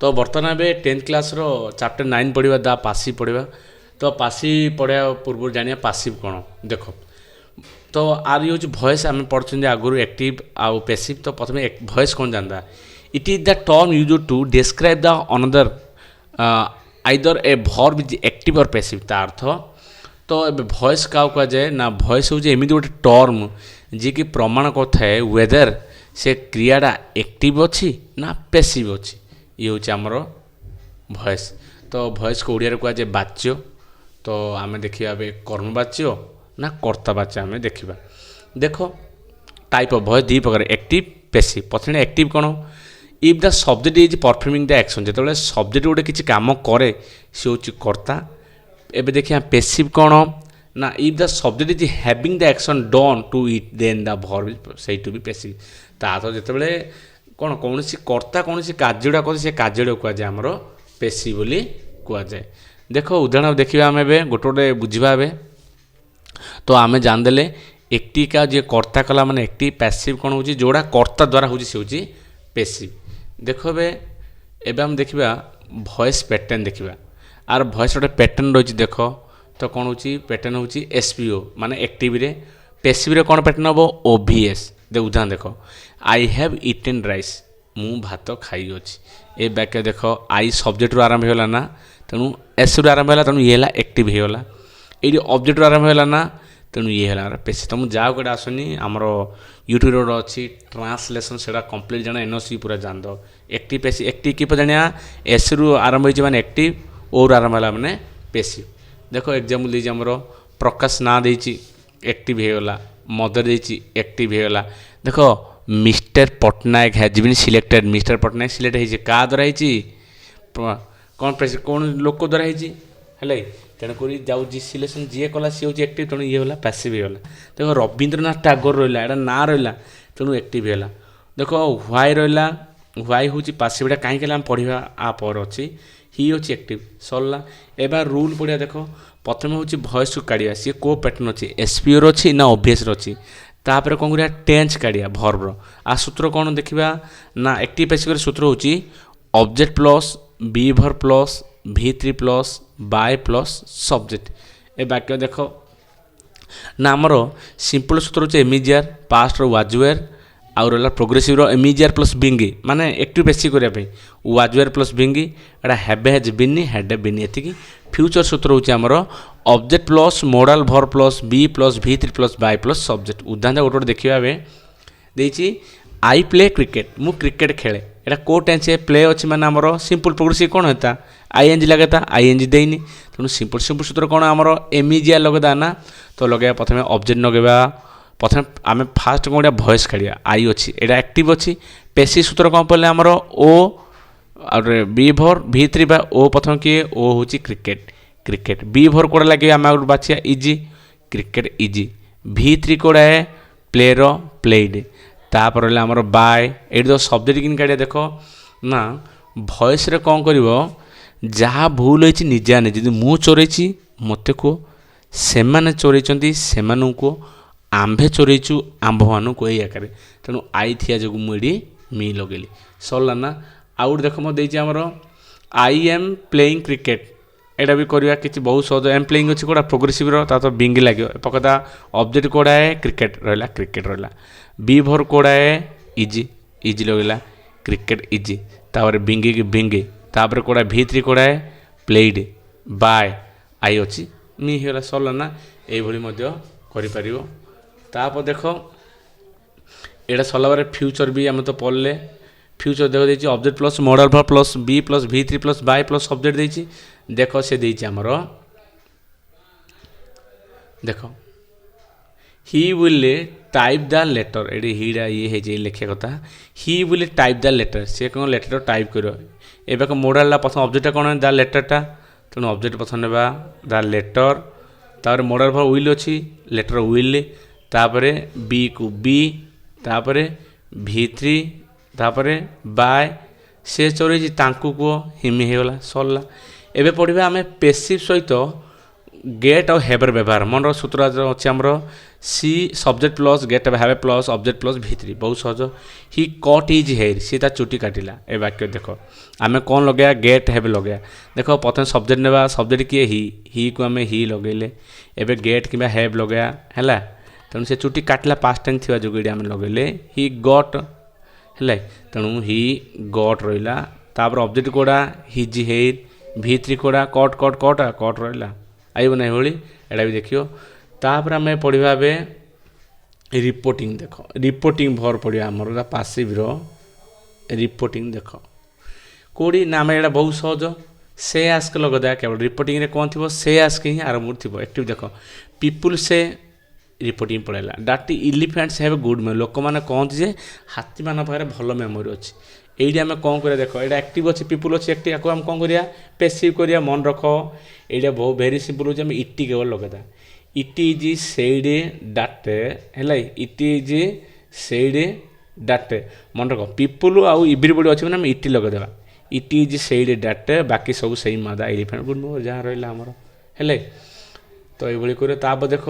तो बर्तमान ए 10th class रो chapter 9 पढ़ा द पासिव पढ़ा। तो पासिव पढ़ा पूर्व जानिया पासिव कौन देख। तो आर ये भॉइस आम पढ़ते आगुरी एक्टिव आउ पैसिव। तो प्रथम भॉइस कौन जानता it is the term use to describe the another either a verb is active और पैसिव ता अर्थ। तो भॉइस क्या कह जाए ना भॉइस हूँ एमती गोटे टर्म जी कि प्रमाण करए वेदर से क्रियाटा एक्टिव अच्छी ना पैसिव अच्छी ये हूँ आमर भॉइस। तो भॉइस को ओडिया कह जाए बाच्य। तो आम देखा कर्मवाच्य ना कर्तावाच्य आम देखा। देख टाइप ऑफ भॉइस दी प्रकार एक्टिव पैसिव। प्रथम एक्टिव कौन if the subject is performing the action जो सब्जेक्ट गोटे किसी काम करे सी हूँ कर्ता। एबे देखिए पैसिव कौन ना if the subject is having the action done to it then the verb say to be passive. ता तो जिते कौन कौन कर्ता कौन कार्यटा कर से कार्य कह जाए आमर पैसिव बोली कह जाए। देख उदाहरण देखा आम ए गोटे गोटे बुझा ए। तो आम जानदे एक्टिव का जी कर्ता कला माने एक्टिव पैसिव कौन हो जोड़ा कर्ता द्वारा हूँ सी हूँ पैसिव। देख एबे हम देखा भॉइस पैटर्न देखा आर भॉइस गोटे पैटर्न रही देख। तो कौन हो पैटर्न हूँ एसपीओ माने एक्टिव रे। पैसिव रे कौन पैटर्न हम ओभीएस दे उदाहरण देख आई हैव इटेन राइस मु भात खाई अच्छी। ए वाक्य देख आई सब्जेक्ट रू आरंभ होगा ना तेणु एस रू आरंभ है तेणु ये एक्टिव होगा। ये ऑब्जेक्ट रू आरंभ होगा ना तेणु ये है पैसिव। तो मुझे जाओ कटे आसनी आमर यूट्यूब अच्छी ट्रांसलेसन से कम्प्लीट जाना एनओसी पूरा जान दो एक्टिव पैसिव। एक्टिव कि जाना एस रू आरंभ हो एक्टिव ओ रू आरंभ है मैंने पैसिव। देख एग्जाम्पल दीजिए आमर प्रकाश ना देती एक्टिव होगा मदर देती एक्टिव होगा। देख mister Pattanaik has been selected mister Pattanaik select होती क्या द्वारा कौन पैसिव कौन लोक द्वारा है तेणुक जाऊ सिलेक्शन जी कला सी हूँ एक्टिव तेणु ये है पैसिव होगा। देख रवींद्रनाथ टैगोर रहा है ना रहा तेणु एक्टिव है। देख व्हाई रहा व्हाई हूँ पैसिवटा कहीं पढ़ा आपर अच्छी ही हूँ एक्टिव सरला। एबार रूल पढ़िया देख प्रथम हूँ भॉइस को काढ़ा सी को पैटर्न अच्छी एसपीओर अच्छी ना ओभीएस अच्छी। तापर कौन करा टेंस काढ़ा भर्बर आ सूत्र कौन देखा ना एक्टिव पैसिव सूत्र हूँ object plus be verb plus V3 plus by plus subject. ए वाक्य देख ना आमर सिंपल सूत्र हूँ एमिजियर पास्ट वाजवेयर आउ रहा प्रोग्रेसिव एमिजियर प्लस बिंगी माने एक्टिव पैसिव करने वाजवेयर plus Bingi Etah have has Binny had Binny एतिकी। Future सूत्र हूँ आमर object plus modal verb plus be plus V3 plus by plus subject. उदाहरण गोटे गोटे देखा देती आई प्ले क्रिकेट मु क्रिकेट खेले एटा को टेंस प्ले अच्छी माने आमर सिंपल प्रोग्रेसिव कौन होता आईएनजी लगेता आईएनजी देनी तेणु सिंपल सिंपल सूत्र कौन आमर एमिजिया लगेदा ना। तो लगे प्रथम ऑब्जेक्ट लगेगा प्रथम आम फास्ट कौन भॉइस काढ़ा आई अच्छी एटा एक्टिव अच्छी। पैसिव सूत्र कौन पड़े आमर ओ और बी भर V3 बा ओ प्रथम किए ओ हूँ क्रिकेट क्रिकेट बी भर कौड़ा लगे आम आगे बाछिया इजी क्रिकेट इजी। V3 कौड़ा है प्लेयर प्लेड तापर आमर बाय ये तो सब्जेक्ट कि काढ़ा देख ना भॉइस रे कौन कर जहाँ भूल होती निजा निजे जी मु चोरई मत कह से चोरई से आंभे चोरईचु आंभ मान को यही आकार तेणु आई थी जो मुझे मी लगेली सरला ना। आउ देख मत देती आमर आई एम प्लेइंग क्रिकेट एटा भी करवा कि बहुत सहज एम प्लेइंग अच्छी कौड़ा प्रोग्रेसिव तो बिंगी लगे पकता ऑब्जेक्ट कौड़ा है क्रिकेट रहा बी भर कौड़ा है इजी इजी लगेगा क्रिकेट इजी तापर बिंगी की बिंगी तापर कौड़ा V3 कौड़ा है प्लेड बाय आई अच्छी मी होगा सरला ना ये तापर देख एटा सरला बारे फ्यूचर भी आम तो पढ़ले फ्यूचर देख देती object plus modal verb plus be plus V3 plus by plus subject देती देख से देती आमर देख he will type the letter ये हीरा ये लिखा कथा he will type the letter सी कौन लेटर टाइप कर एवं मोडाल प्रथम ऑब्जेक्ट कौन द लेटरटा तेणु ऑब्जेक्ट प्रथम ना द लेटर तापर मोडाल भर विल अच्छी लेटर विल तापर बी को बी तापर V3 तापर बाय से चोरी तांकु कह हिमी होगला सरला। एबे पढ़ा आम पैसिव सहित गेट और हेबर व्यवहार मन सूत्र अच्छे आमर सी subject plus get have plus object plus भित्री बहुत सहज ही कट इज हेयर सी ता चुटी काटिला ए वाक्य देख आम कौन लगे गेट हेव लगे देख प्रथम सब्जेक्ट नेबा सब्जेक्ट किए ही को आम ही लगेले एबे गेट कि हेव लगे है तेणु से चुटी काटिला पास्ट टेंस थी जो आम लगेले ही गट है तेणु ही गट रहा तापर ऑब्जेक्ट कोड़ा हिज हेयर भित्री कोड़ा कट कट कट कट रहा आइब ना ये एटा भी देखियो तापर आम पढ़ा रिपोर्टिंग देख रिपोर्टिंग भर पढ़ा आमर पासिव रिपोर्टिंग देख कौड़ी ना आम एटा बहुत सहज से आस्क लगदा केवल रिपोर्टिंग रे कौन थी से आस्क ही आरंभ थी एक्टिव देख पीपुल से रिपोर्टिंग पढ़ाला डाटी इलिफेंट्स हैव गुड मेमोरी लोक मैंने कहते जे हाथी मान पाखे भल मेमोरी अच्छी ये आम कौन कर देख ये एक्टिव अच्छे पीपुल अच्छे एक्टिव आपको आम कौन करिया पेसिव करिया मन रख ये बहुत भेरी सिंपल हो इटी केवल लगेदा इट इज सेड डाटे है इट इज सेड डाटे मन रख पीपुल आउ एवरीबॉडी अच्छे मैंने इटी लगेदेवा इट इज सेड डाटे बाकी सब सही मादा एलिफेंट गुड मेमोरी जहाँ रहा आमर है तो ये कर देख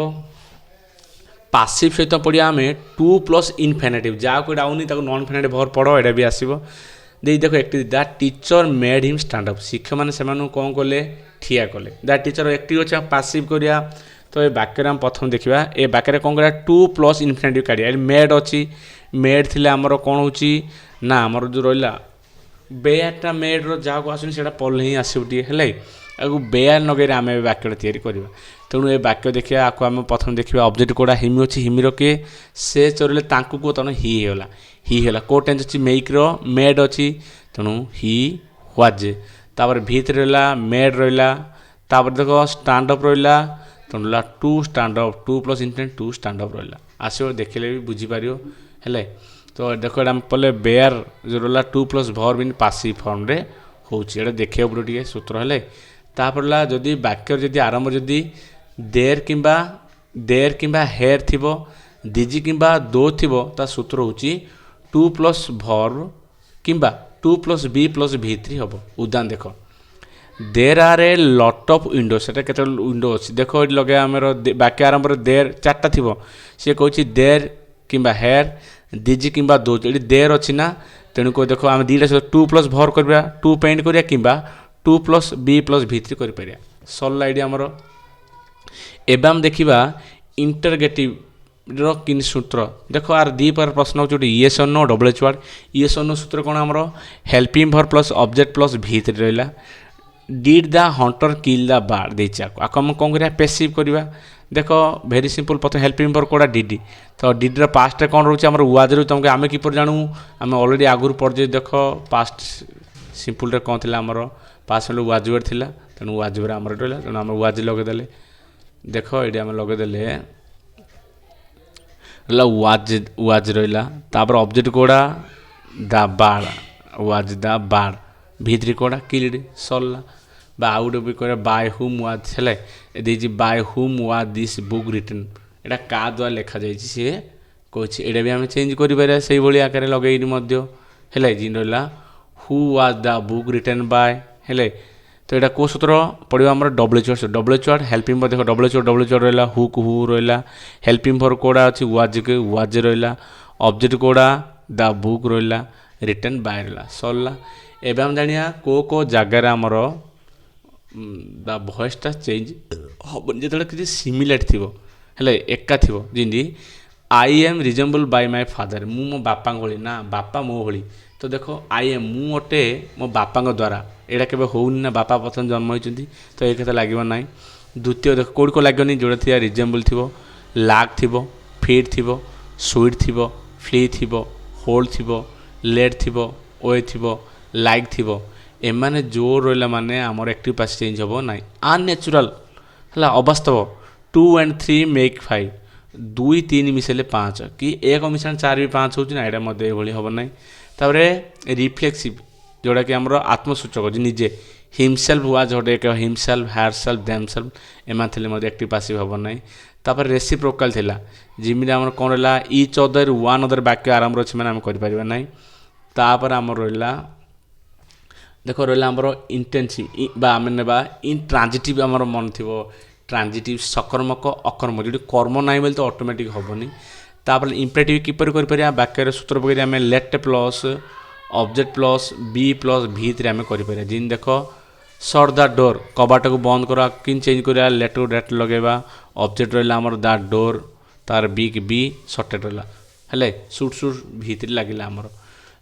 पासिव सहित पढ़िया आम टू प्लस इनफिनिटिव जहाँ को आउनी नॉन फिनिटिव भर पढ़ यहाँ भी आसो दे देख active the teacher made him stand up शिक्षक मैंने से कौन कले ठिया कले द टीचर एक्टिव अच्छे पासिव करिया तो ये वाक्य आम प्रथम देखा ये वाक्य कौन करा टू प्लस इनफिनिटिव काढ़िया मेड अच्छी मेड थी आमर कौन हो ना आमर जो रहा बेयारटा मेड रहा आसुनी से पढ़ले ही आसो टे है बेयार नगे आम वाक्य तैयारी करवा तेणु ये वाक्य देखिए आपको आम प्रथम देखा ऑब्जेक्ट कोड़ा हिमी अच्छी हिमीर किए से चोरले ताकू तेणु ही है को टेंस अच्छी मेक मेड अच्छी तेणु ही ह्वाज तापर भितर रहा मेड रहा देख स्टाण्ड अप रहा तेणु to stand up to plus infinite to stand up रहा आसो देखिले भी बुझीपार है तो देख आम पढ़ले बेयर जो रहा टू प्लस भर बिन पासिव फॉर्म रे होगा देखिए पड़े सूत्र है तापर जदि वाक्य जदि आरंभ जदि देर किंबा हेयर थिबो दिजी किंबा दो थिबो ता सूत्र होची टू प्लस भर किंबा two plus be plus V3 हम उदाहरण देख देर आर ए लट ऑफ विंडो से विंडो अच्छी देख ये लगे आम वाक्य आरंभ देर चार्टा थी सी कह देर किंबा हेयर दिजी किंबा दो ये देर अच्छी ना तेणुक देख आम दुटा टू प्लस भर करवा टू पेंट करिया किंबा two plus be plus V3 कर सरला ये आमर एवं आम देखा इंटरगेटिव किन सूत्र देख आर दी पर प्रश्न हो येस और no double H word yes और नो सूत्र कौन आमर हेल्पिंग भर प्लस ऑब्जेक्ट प्लस V3 रहा did the hunter kill the bird देची आपको आम कौन करा पेसिव करवा देख भेरी सिंपल प्रथम हेल्पिंग भर कौड़ा डिडी तो डिडर पास्ट कौन रोचे आम वाज तुमको आम किपर जानू आम अलरेडी आगुरी पढ़े देख पास्ट सिंपल कौन थी आमर पास वाज वर्ड थी तेणु वाज वर्ड आम रहा तेणु आम वाज लगेदेले देख ये आम लगेदेले वाज वाज रहा तापर ऑब्जेक्ट कोड़ा the bird was the bird V3 कोड़ा किल्ड सरला आउ गोटे भी कह बाय हुम वाज है by whom was this book written यहाँ क्या द्वारा लिखा जाए सी कहे यहाँ भी आम चेंज कर से आकार लगे है जी रहा who was the book written by है तो यहाँ कौ सूत्र पड़ा आम डबल एच वर्ड हेल्पिंग भर देख डबल एच वर्ड रहा हु रहा हेल्पिंग भर कौड़ा अच्छी वाज रहा ऑब्जेक्ट कौड़ा द बुक रहा रिटर्न बाय रहा सरला एवं आम जाना को जगार आमर द भॉइसटा चेंज हम जो किसी सिमिलर थी है एका थी जमी I am resembled by my father मु मो बापा भली ना बापा मो भली तो देख आई एम मु अटे मो बापा द्वारा यहाँ के होनी ना बापा प्रथम जन्म होती तो ये कथा लगे ना द्वितीय देख कौट को लगे जोड़ा थी रिजेम्बल थी लाग थी फिट थी स्वीट थी फ्ली थी होल थी लेट थी ओए थी लाइक थी एमाने जो रहा माने आमर एक्टिव पास चेंज हम ना अननेचुराल है अवास्तव 2 and 3 मेक 5 2 3 मिसेले 5 कि 1 मिशाण 4 भी 5 हो ना यहाँ ये हम ना तापर रिफ्लेक्सिव जोड़ा कि आमर आत्मसूचक निजे हिमसेल्फ वाज हटे एक himself herself themselves एम थे एक्टिव पासिव हम ना तापर रेसिप्रोकाल थिला जिमी आम कौन रहा इच अदर वन अदर वाक्य आरंभ अच्छे मैंने आम कर ना तापर आम रहा देख रहा आमर इंटेंसिव आम ने इंट्रांजिटिव आमर मन थी ट्रांजिटिव सकर्मक अकर्मक जो कर्म ना बोले तो ऑटोमेटिक हेनी तापर इम्परेटिव किपर कर वाक्य सूत्र पकड़ आम let plus object plus be plus V three आम कर जिन देख शट द डोर कबाट को बंद करा कि चेंज करा लेट को डेट लगेगा ऑब्जेक्ट रहा आमर द डोर तार बी की बी सटेट रहा हेले सुट सुट भीतर लगे आमर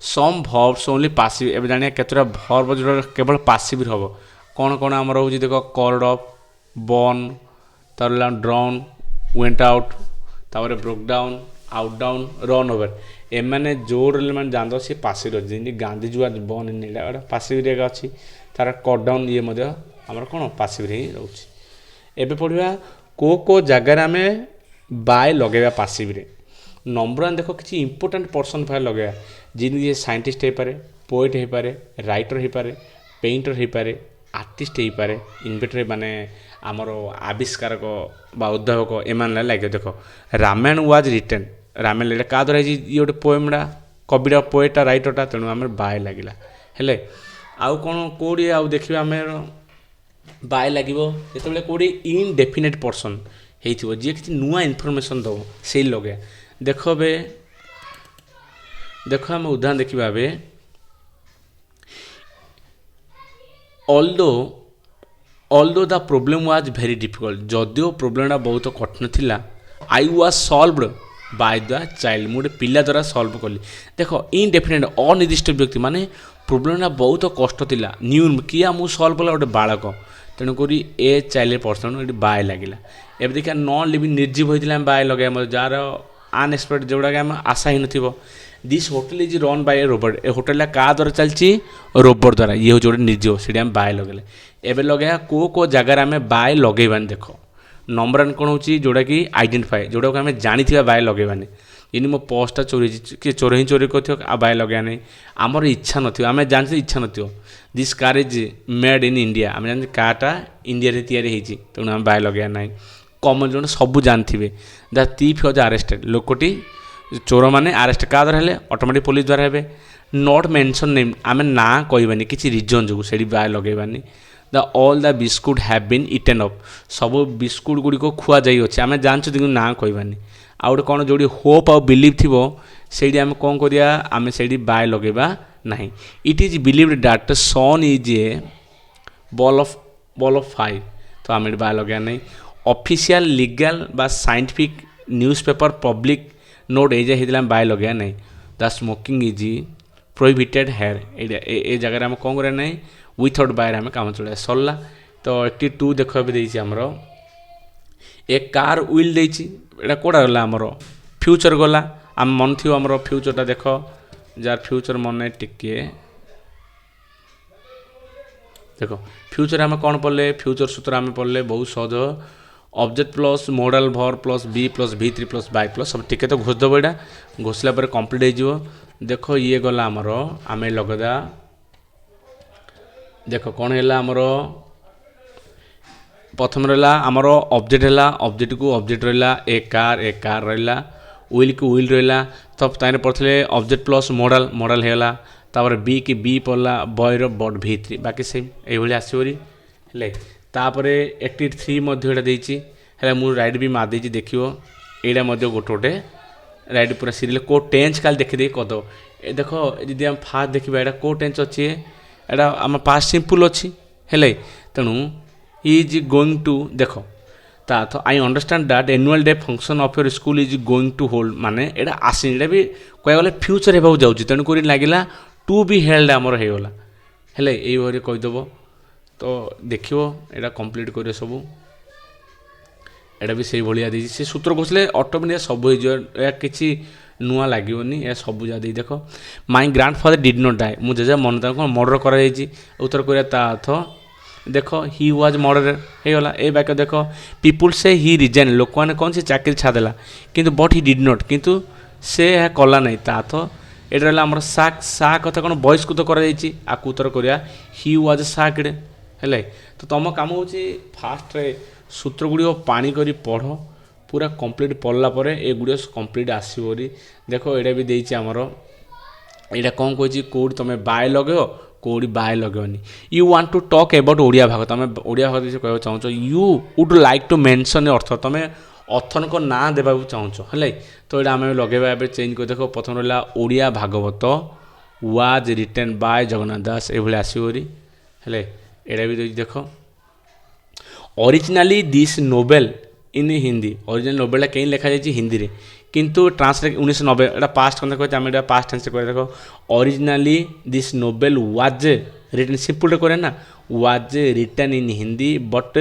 सम भर्ब्स ओनली पासिव एवं जानिए केतटा भर्ब जो केवल पासिव हम कौन कौन आमर हो देख कॉल्ड अप बर्न तार ड्राउन वेंट आउट तापर broke down out down run over एमाने जोर मैंने जान सी पासिव अच्छी जमी गांधी जुआ बर्न इन पासिव अच्छी तार कट डाउन ये आमर कौन पासिव ही रोचे एबे पढ़ा को जगार आम बाय लगेगा पासिव नंबर वन देख किसी इंपोर्टाट पर्सन फाइल लगेगा जी साइंटिस्ट हो पारे पोएट हो पारे राइटर हो पारे पेंटर हो पारे आर्टिस्ट हो पारे इन्वेंटर माने आमर आविष्कारक बा उद्भावक एम लगे देख रामायण वाज रिटेन रामायण क्या द्वारा ये गोटे पोएमटा कविटा पोएटा राइटरटा तेणु आम बाय लगे हेले आउ कौन कौड़ी आउ देखिए आम बाय लगे जो कौड़ी इनडेफिनेट पर्सन हो जी किसी नुआ इनफर्मेशन दब से लगे देख बे देख आम उदाहरण देखा बे although the problem was very difficult जदिओ प्रोब्लेमटा बहुत कठिन थिला I was solved by the child मुझे पिला द्वारा सॉल्व कली देख इनडेफिनेट अनिर्दिष्ट व्यक्ति माने प्रोब्लेमटा बहुत कष्ट थिला न्यू किया मुझे सॉल्व कला गोटे बालक तेणुक ए चाइल्ड पर्सन ये बाय लगे एवं देखिए नॉन लिविंग निर्जीव होता बाय लगे जार अनएक्सपेक्टेड जोड़ा आम आशा ही नथिबो this hotel is run by a robot ए होटेल क्या द्वारा चलती रोबोट द्वारा ये हूँ गोटे निर्जीव से आम बाय लगे एवं लगे को जगार आम बाय लगेबानी देख नंबर वन कौन हो जोटा कि आइडेंटिफाए जोटा को आम जानी बाय लगेबानी यदि मो पर्सटा चोरी किए चोर ही चोरी कर बाय लगे नहीं आमर इच्छा न आम जानते इच्छा न this car is made in India आम जानते कारटा इंडिया या तेणु आम बाय लगे ना कमन जो सब जानते द थीफ वाज अरेस्टेड लोकटी चोर मैंने आरेस्ट क्या द्वारा है ऑटोमेटिक पुलिस द्वारा है नॉट मेंशन नेम आम ना कहबानी किसी रिजन जो से बाय लगेबानी the all the biscuit have been eaten up सब बिस्कुट गुड़िक खुआ जाइए आम जानते कि ना कहबानी आउ गोटे कौन जो होप आउ बिलीव थी से आम कौन करिया आम से बाय लगेबा नहीं it is believed that sun is a ball of fire तो आम बाय लगे नहीं ऑफिशियल लीगल बा साइंटिफिक न्यूज़पेपर पब्लिक नोट ये बाय लगे नहीं the smoking is prohibited here ए जगह आम कौन करें नहीं विथआउट बायर आम काम चला सरला तो 82 देख आमर ए कार व्हील देटा कौटा गला आमर फ्यूचर गला आम मन थी आमर फ्यूचरटा देख जार फ्यूचर मन टिके देख फ्यूचर आम कौन पढ़ले फ्यूचर सूत्र आम पढ़ले बहुत सहज object plus modal verb plus be plus V three plus by plus सब टिके तो घोषदेव यहाँ घोषला कम्प्लीट हो देख ये गला आमर आम लगदा देख कौन है आमर प्रथम रहा आमर ऑब्जेक्ट है ऑब्जेक्ट को ऑब्जेक्ट रहा ए कार रहा व्हील को व्हील रहा तब ताइन पढ़ते ऑब्जेक्ट प्लस मॉडल मॉडल है तापर बी की बी पड़ा बयर बड भी थ्री बाकी सेम ये आसोरी हेले तापर 83 देती मुझे राइट भी मार देती देख यहाँ गोटे गोटे राइट पूरा सीरियल को टेंस काल देखिदे कद ए देख जी आम फास्ट देखा यहाँ को टेंस अच्छी एटा आम पास्ट सिंपल अच्छी हेले तेणु इज गोइंग टू देख ता तो I understand that annual day function of your school is going to hold माने एटा आसी एटा भी कह गले फ्यूचर होगा जाऊँगी तेणुक लगे टू बी हेल्ड आमर होगला हेले ये भाई कहीदेव तो देखो यहाँ कंप्लीट कर सब एटा भी से भाया दी से सूत्र घोषले ऑटोमेटिक सब हो किसी नुआ लगनी या सब जा देख my grandfather did not die मु जेजा मन कौन मर्डर कर उत्तर कोरिया ता अर्थ देख ही वाज मर्डर होगला ए वाक्य देख पीपुल से ही रिजाइन लोक मैंने कौन से चाकरी छादेला किंतु बट ही डिड नॉट किंतु से कला नहीं ता अर्थ ये आम साक सा कथा कौन बहिष्कृत कर उत्तर कोरिया ही वाज साक्ड हेले तो तुम काम हो फास्ट सूत्र गुड़िक पानी करी पढ़ पूरा कंप्लीट पढ़ला ए गुड़ कंप्लीट आसोरी देख ये भी देमर यहाँ कौन कौन कौट तुम बाय लगे କେଉଁଠି ବାଏ ଲଗେଇବନି। You want to talk about Odia ଭାଗ, ତୁମେ ଓଡ଼ିଆ ଭାଗ କିଛି କହିବାକୁ ଚାହୁଁଛ, you would like to mention ଅର୍ଥ, ତୁମେ ଅଥରଙ୍କ ନାଁ ଦେବାକୁ ଚାହୁଁଛ ହେଲେ, ତ ଏଇଟା ଆମେ ଲଗେଇବା ଏବେ ଚେଞ୍ଜ କରି ଦେଖ। ପ୍ରଥମ ରହିଲା Odia Bhagabata was written by Jagannath Das, ଏଇଭଳି ଆସିବ ହେଲେ ଏଇଟା ବି ଦେଖ। Originally this novel in Hindi, original ନୋବେଲଟା କେହି ଲେଖାଯାଇଛି ହିନ୍ଦୀରେ, କିନ୍ତୁ ଟ୍ରାନ୍ସଲେଟ୍ 1990, ଏଇଟା ପାଷ୍ଟ କଥା କହିଛି, ଆମେ ଏଇଟା ପାଷ୍ଟ ଟେନ୍ସରେ କରିବା। ଦେଖ originally this novel was written, ସିମ୍ପଲ୍ରେ କରିବା ନା, was written in Hindi but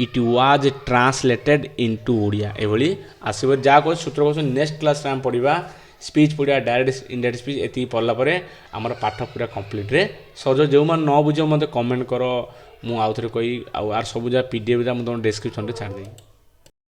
it was translated into Odia, ଏଭଳି ଆସିବ। ଯାହା କହୁଛି ସୂତ୍ର କହୁଛୁ ନେକ୍ସଟ କ୍ଲାସ୍ରେ ଆମେ ପଢ଼ିବା ସ୍ପିଚ୍ ପଢ଼ିବା, ଡାଇରେକ୍ଟ ଇନଡାଇରେକ୍ଟ ସ୍ପିଚ୍। ଏତିକି ପଢ଼ିଲା ପରେ ଆମର ପାଠ ପୁରା କମ୍ପ୍ଲିଟ୍ରେ ସହଜ। ଯେଉଁମାନେ ନ ବୁଝିବ ମୋତେ କମେଣ୍ଟ କର, ମୁଁ ଆଉଥରେ କହିବି। ଆଉ ଆର ସବୁ ଯାହା PDF ମୁଁ ତୁମ ଡେସ୍କ୍ରିପସନ୍ରେ ଛାଡ଼ିଦେବି।